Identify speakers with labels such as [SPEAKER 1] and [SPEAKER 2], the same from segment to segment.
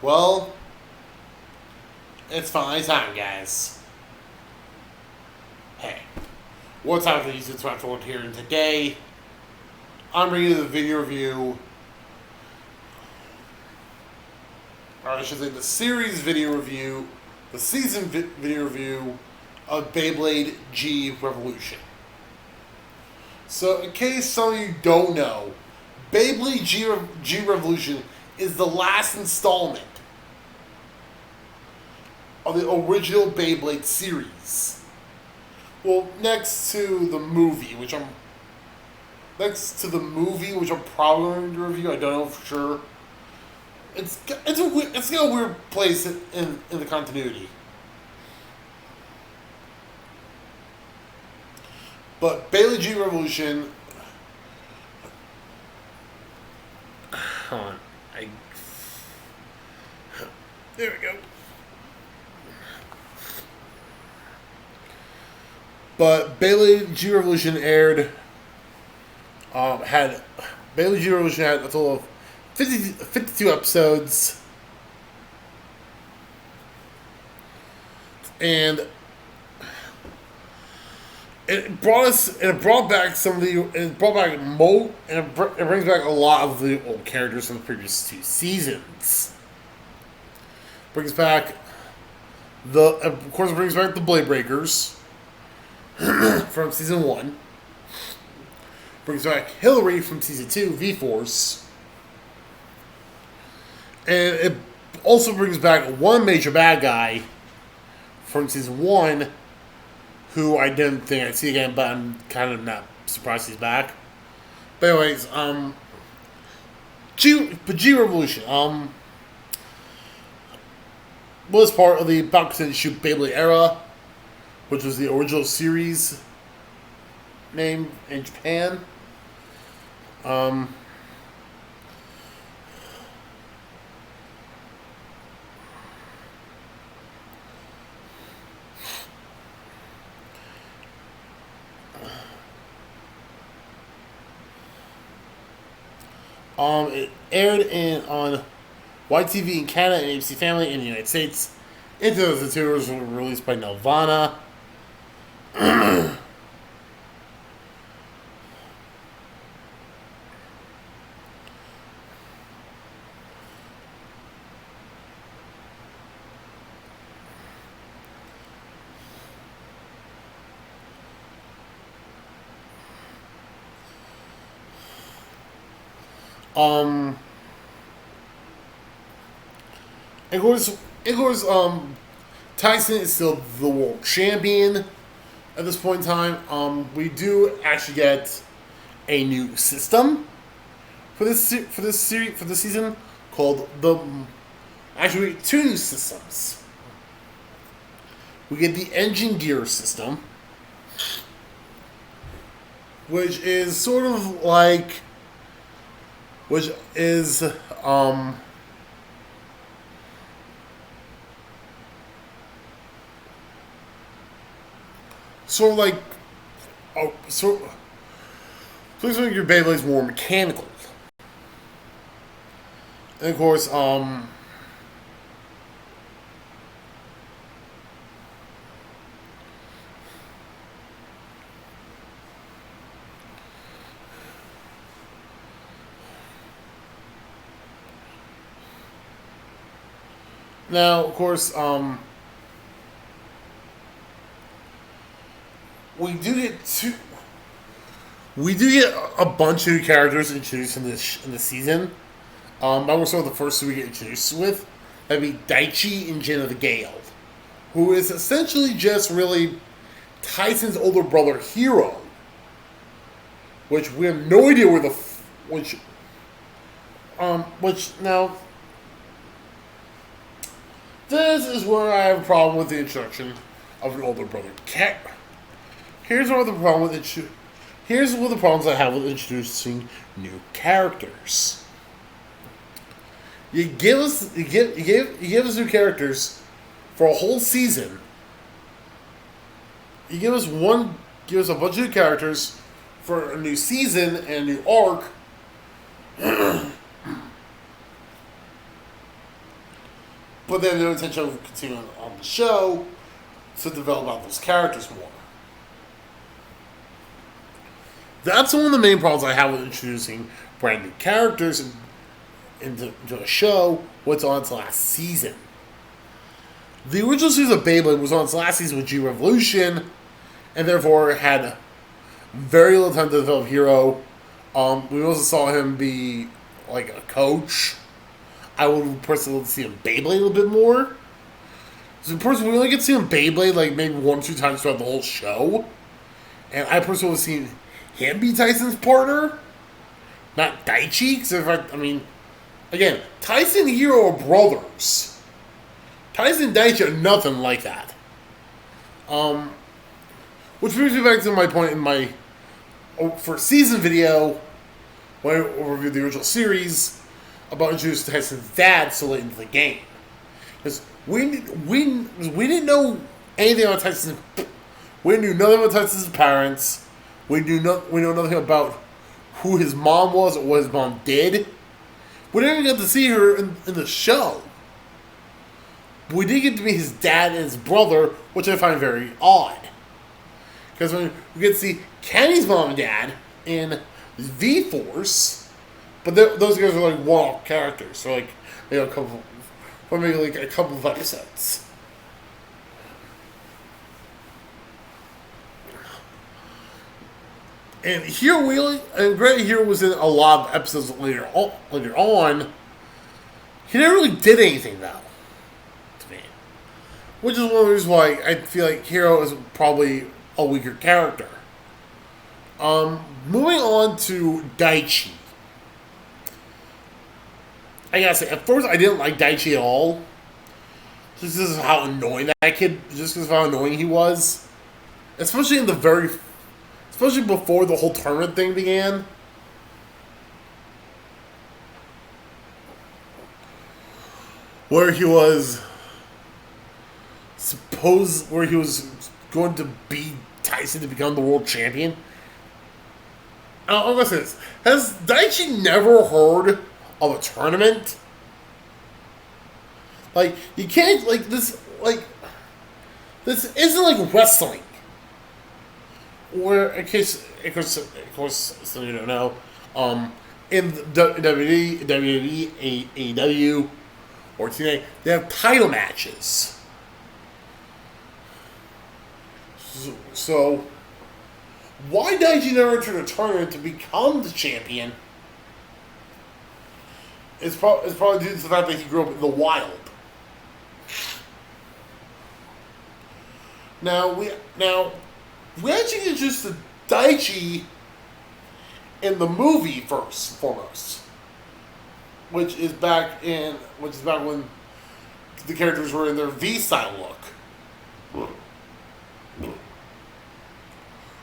[SPEAKER 1] Well, it's finally time, guys. Hey, what's up, ladies and gentlemen, here, and today I'm bringing you the video review, or I should say the series video review, the season video review of BeyBlade G Revolution. So, in case some of you don't know, BeyBlade G Revolution is the last installment of the original BeyBlade series. Well, next to the movie, which I'm probably going to review. I don't know for sure. It's got a weird place in the continuity. But BeyBlade G Revolution. Hold on. There we go. But BeyBlade G Revolution aired. BeyBlade G Revolution had a total of 52 episodes, and it brought back it brings back a lot of the old characters from the previous two seasons. Brings back it brings back the Blade Breakers from season 1. Brings back Hillary from season 2, V-Force. And it also brings back one major bad guy from season 1, who I didn't think I'd see again, but I'm kind of not surprised he's back. But anyways, G Revolution, was part of the Bakugan issue Beyblade era, which was the original series name in Japan. It aired on YTV in Canada and ABC Family in the United States. Into the tours were released by Nelvana. Of course, Tyson is still the world champion at this point in time. We do actually get a new system for this season called actually two new systems. We get the engine gear system, which is sort of like, sort of like, please make your Beyblades more mechanical. And of course, now, of course, we do get a bunch of new characters introduced in this season. I'm going to start with the first two we get introduced with. That'd be Daichi and Jin of the Gale, who is essentially just really Tyson's older brother Hero, which we have no idea where which now, this is where I have a problem with the introduction of an older brother. Here's one of the problems I have with introducing new characters. You give us new characters for a whole season. You give us a bunch of new characters for a new season and a new arc. but they have no intention of continuing on the show to develop out those characters more. That's one of the main problems I have with introducing brand new characters into a show. What's on its last season? The original season of BeyBlade was on its last season with G Revolution, and therefore had very little time to develop Hero. We also saw him be like a coach. I would personally like to see him Beyblade a little bit more. So personally, we only get to see him Beyblade like maybe 1 or 2 times throughout the whole show. And I personally would have seen him be Tyson's partner, not Daichi. Because I mean, again, Tyson and Hero are brothers. Tyson and Daichi are nothing like that. Which brings me back to my point in my first season video, when I reviewed the original series, about introducing Tyson's dad so late into the game. Because we didn't know anything about Tyson's. We knew nothing about Tyson's parents. We know nothing about who his mom was or what his mom did. We didn't even get to see her in the show. But we did get to meet his dad and his brother, which I find very odd. Because when we get to see Kenny's mom and dad in V-Force, but those guys are like one-off characters, so like a couple of episodes. And granted, Hero was in a lot of episodes later on. He never really did anything though, to me, which is one of the reasons why I feel like Hero is probably a weaker character. Moving on to Daichi. I gotta say, at first I didn't like Daichi at all. Just because of how annoying that kid, just because of how annoying he was. Especially before the whole tournament thing began. Where he was going to beat Tyson to become the world champion. I'm gonna say this. Has Daichi never heard of a tournament? Like, you can't, this isn't like wrestling. Where, of course, so you don't know, in WWE, AEW, or TNA, they have title matches. So why Daichi never entered a tournament to become the champion? It's probably due to the fact that he grew up in the wild. Now we actually introduced the Daichi in the movie first and foremost, which is back when the characters were in their V-style look,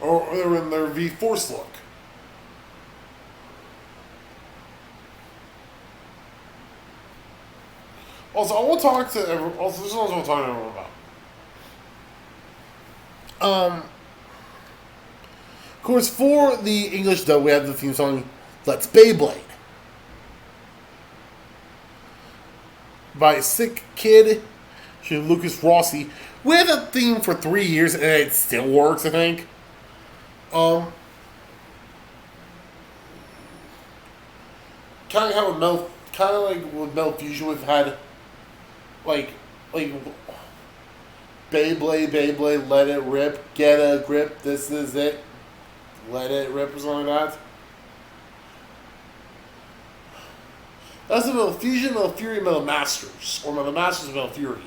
[SPEAKER 1] or they were in their V-Force look. Also, I want to talk to everyone. Also, this is what I want to talk to everyone about. Of course, for the English dub, we have the theme song "Let's BeyBlade" by Sick Kid, Lucas Rossi. We had that theme for 3 years, and it still works, I think. Kind of like with Metal Fusion, we've had like Beyblade, let it rip, get a grip, this is it, let it rip, or something like that. That's the Metal Fusion, Metal Fury, Metal Masters, or Metal Masters, Metal Fury.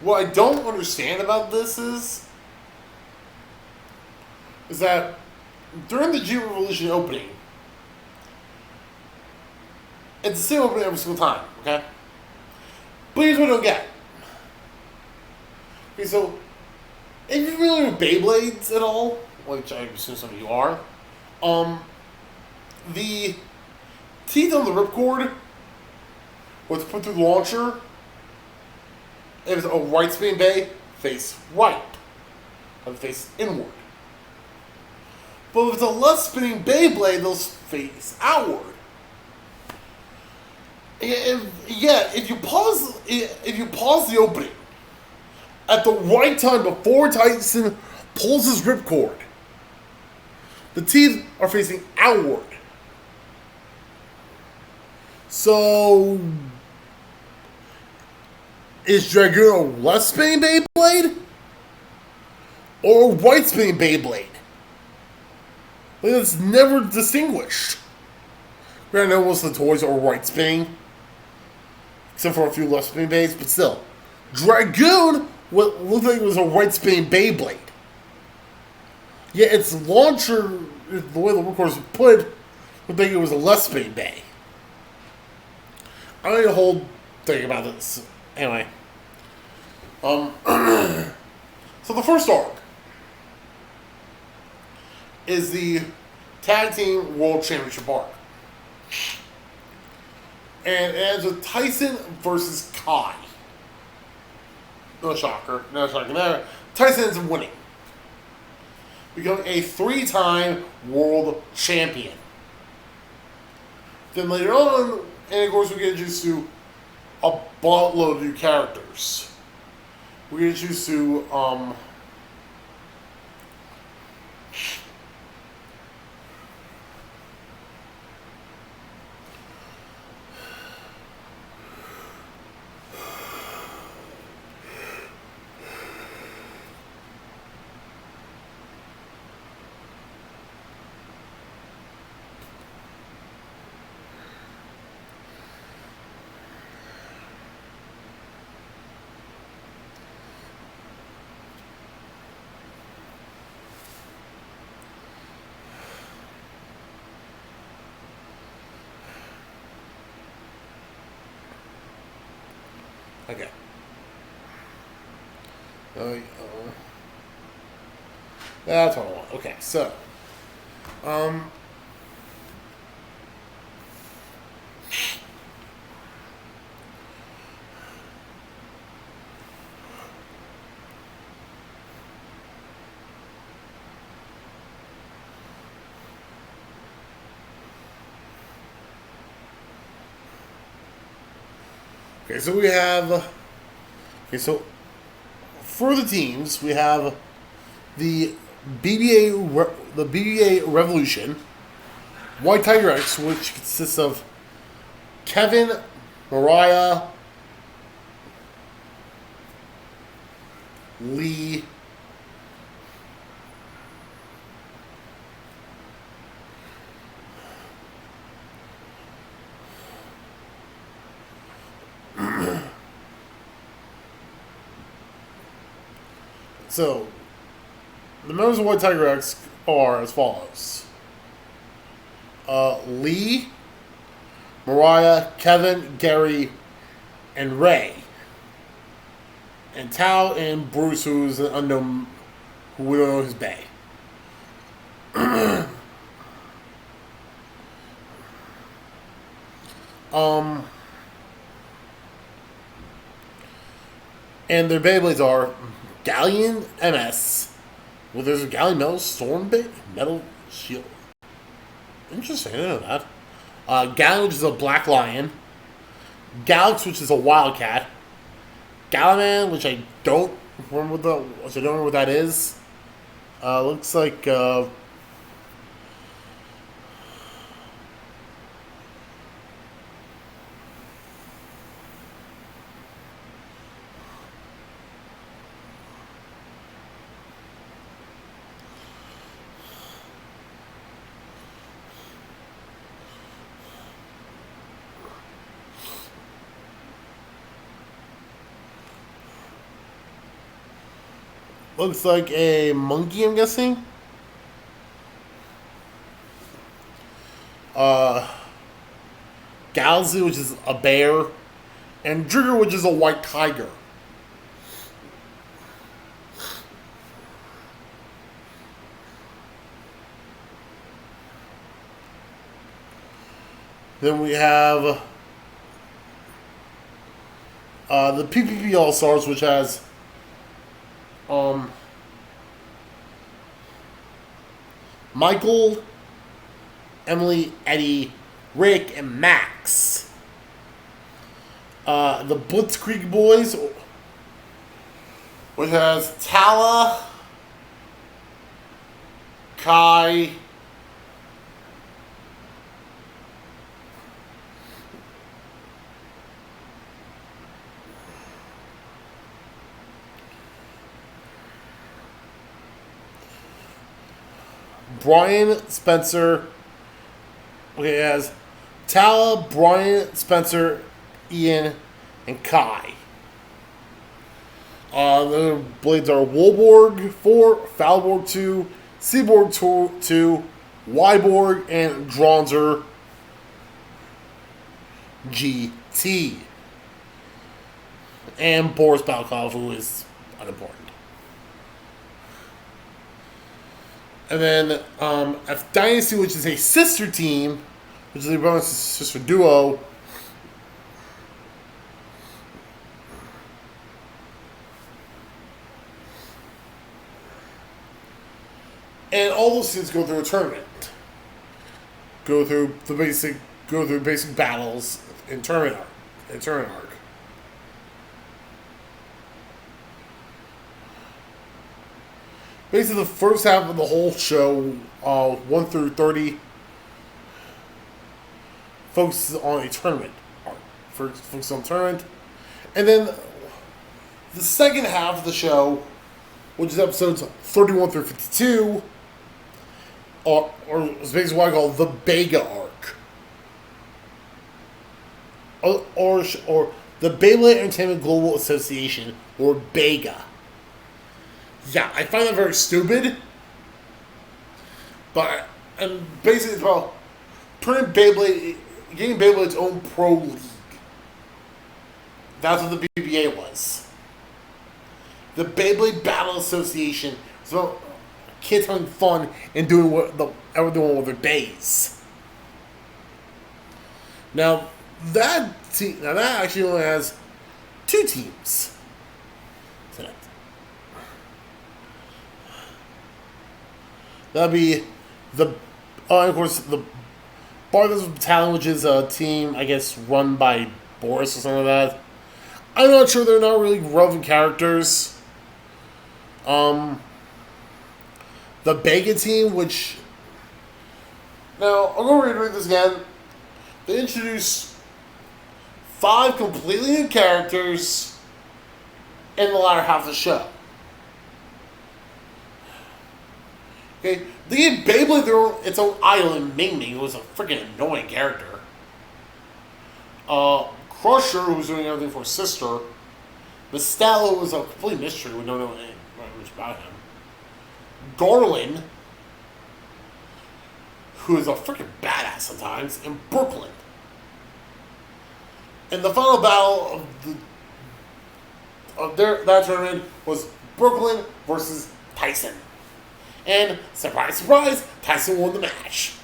[SPEAKER 1] What I don't understand about this is that during the G Revolution opening, it's the same opening every single time, okay? But here's what I don't get. Okay, so, if you're familiar with Beyblades at all, which I assume some of you are, the teeth on the ripcord was put through the launcher. It was a right spin bay, face right, and face inward. But if it's a left spinning Beyblade, they'll face outward. If you pause the opening at the right time before Tyson pulls his ripcord, the teeth are facing outward. So, is Dragoon a left spinning Beyblade or a right spinning Beyblade? Like, it's never distinguished. Granted, most of the toys are right spinning, except for a few left spinning Beyblades, but still. Dragoon looked like it was a right spinning Beyblade. Yet its launcher, the way the recorders was put, looked like it was a left spinning Bey. I need a whole thing about this. Anyway. So the first arc is the Tag Team World Championship arc. And it ends with Tyson versus Kai. No shocker. No shocker there. Tyson ends up winning, becoming a 3-time world champion. Then later on, and of course we get introduced to a buttload of new characters. We get introduced to okay. That's what I want. Okay, so okay, so we have. Okay, so for the teams, we have the BBA Revolution, White Tiger X, which consists of Kevin, Mariah, Lee, so the members of White Tiger X are as follows: Lee, Mariah, Kevin, Gary, and Ray. And Tao and Bruce, who's an unknown, who we don't know his bay. And their Beyblades are Galleon MS. Well, there's a Galleon Metal Shield. Interesting, I didn't know that. Galleon, which is a black lion. Galax, which is a wildcat. Galaman, which I don't remember what that is. Looks like looks like a monkey, I'm guessing. Galsy, which is a bear, and Jigger, which is a white tiger. Then we have the PPP All Stars, which has Michael, Emily, Eddie, Rick, and Max. The Blitzkrieg Boys, which has Tala, Kai, Brian, Spencer. Okay, it has Tala, Brian, Spencer, Ian, and Kai. The blades are Wolborg 4, Falborg 2, Seaborg 2, Wyborg, and Dronzer GT. And Boris Balkov, who is unimportant. And then F Dynasty, which is a sister team, which is a brother and sister duo. And all those teams go through a tournament. Go through basic battles in tournament arc. Basically, the first half of the whole show, 1 through 30, focuses on a tournament arc. Focuses on tournament. And then the second half of the show, which is episodes 31 through 52, or is basically what I call the Bega arc. Or the BeyBlade Entertainment Global Association, or Bega. Yeah, I find that very stupid. But, and basically it's about getting Beyblade its own pro league. That's what the BBA was. The Beyblade Battle Association is about kids having fun and doing whatever they want with their bays. Now that actually only has 2 teams. That'd be of course, the Barthas Battalion, which is a team, I guess, run by Boris or something like that. I'm not sure, they're not really relevant characters. The Bega team, which... Now, I'm going to read this again. They introduced 5 completely new characters in the latter half of the show. Okay, they gave Beyblade its own island, Ming Ming, who was a freaking annoying character. Crusher, who was doing everything for his sister. Mistella was a complete mystery, we don't know anything much about him. Garland, who is a freaking badass sometimes, and Brooklyn. And the final battle of that tournament was Brooklyn versus Tyson. And, surprise, surprise, Tyson won the match.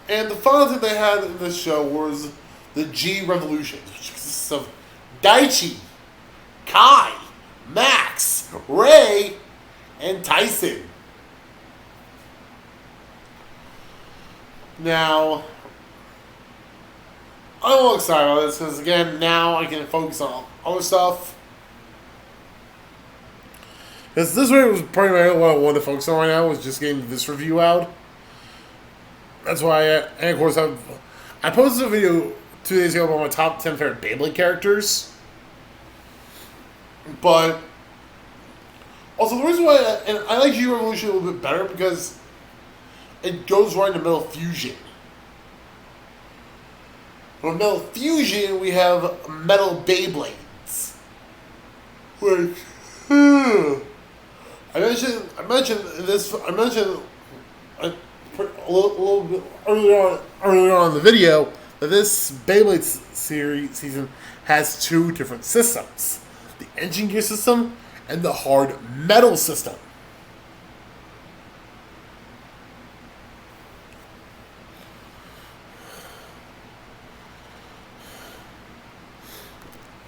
[SPEAKER 1] And the final thing they had in this show was the G Revolution, which consists of Daichi, Kai, Max, Ray, and Tyson. Now, I'm all excited about this because, again, now I can focus on other stuff. Because this way was pretty much what I wanted to focus on right now, was just getting this review out. That's why, and of course, I posted a video 2 days ago about my top 10 favorite Beyblade characters. But, also the reason why, and I like G Revolution a little bit better because it goes right in the middle of Fusion. For Metal Fusion, we have Metal Beyblades. Like, I mentioned a little bit earlier on in the video that this Beyblade season has 2 different systems: the engine gear system and the hard metal system.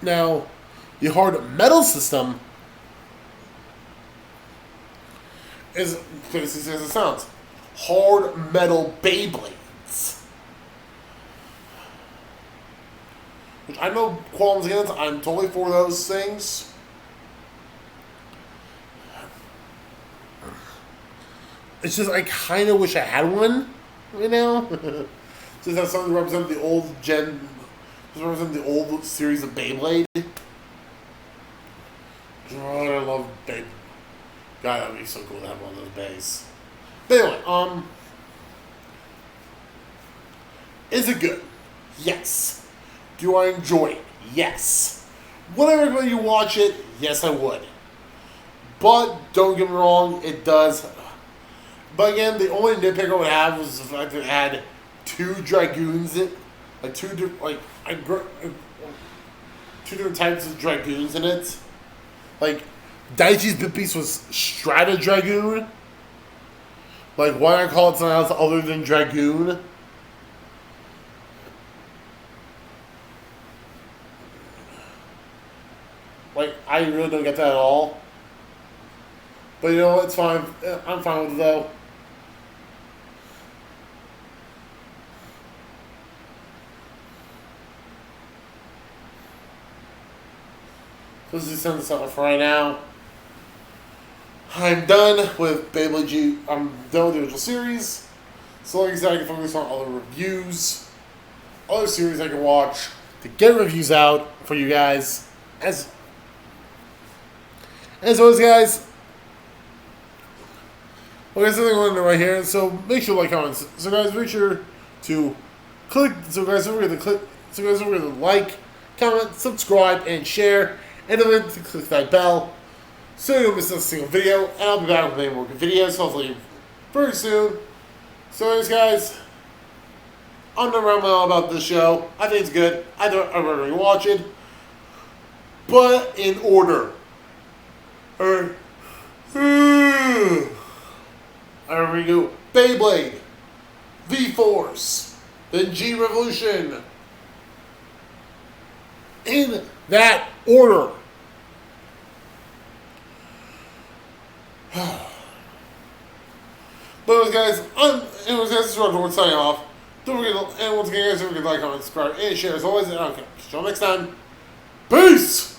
[SPEAKER 1] Now, The hard metal system is basically as it sounds. Hard metal BeyBlades. Which I know qualms against. I'm totally for those things. It's just I kind of wish I had one, you know? Just have something to represent the old gen, just represent the old series of BeyBlade. Oh, I love Beyblade. God, that would be so cool to have one of those bays. But anyway, is it good? Yes. Do I enjoy it? Yes. Would I recommend you watch it? Yes, I would. But don't get me wrong, it does. But again, the only nitpick I would have was the fact that it had two dragoons in it, like two different types of dragoons in it. Like Daichi's bit piece was Strata Dragoon. Like, why not call it something else other than Dragoon? Like, I really don't get that at all. But you know what? It's fine. I'm fine with it though. Let's just send this off right now. I'm done with BeyBlade G. I'm done with the original series. So like I said, I can focus on other reviews, other series I can watch to get reviews out for you guys. As always, guys, well, there's something on right here. So make sure to like, comments. So guys, make sure to click. So guys, don't forget to click. So guys, don't forget to like, comment, subscribe, and share. And don't forget to click that bell so you don't miss a single video. And I'll be back with many more good videos, hopefully very soon. So anyways, guys, I'm not rambling on about this show. I think it's good. I recommend you watch it. But in order. I recommend you BeyBlade, V-Force, then G Revolution. In that order. But guys, this is Roger signing off. Don't forget to, and once again, guys, don't forget to like, comment, subscribe, and share as always. And I'll catch you next time. Peace!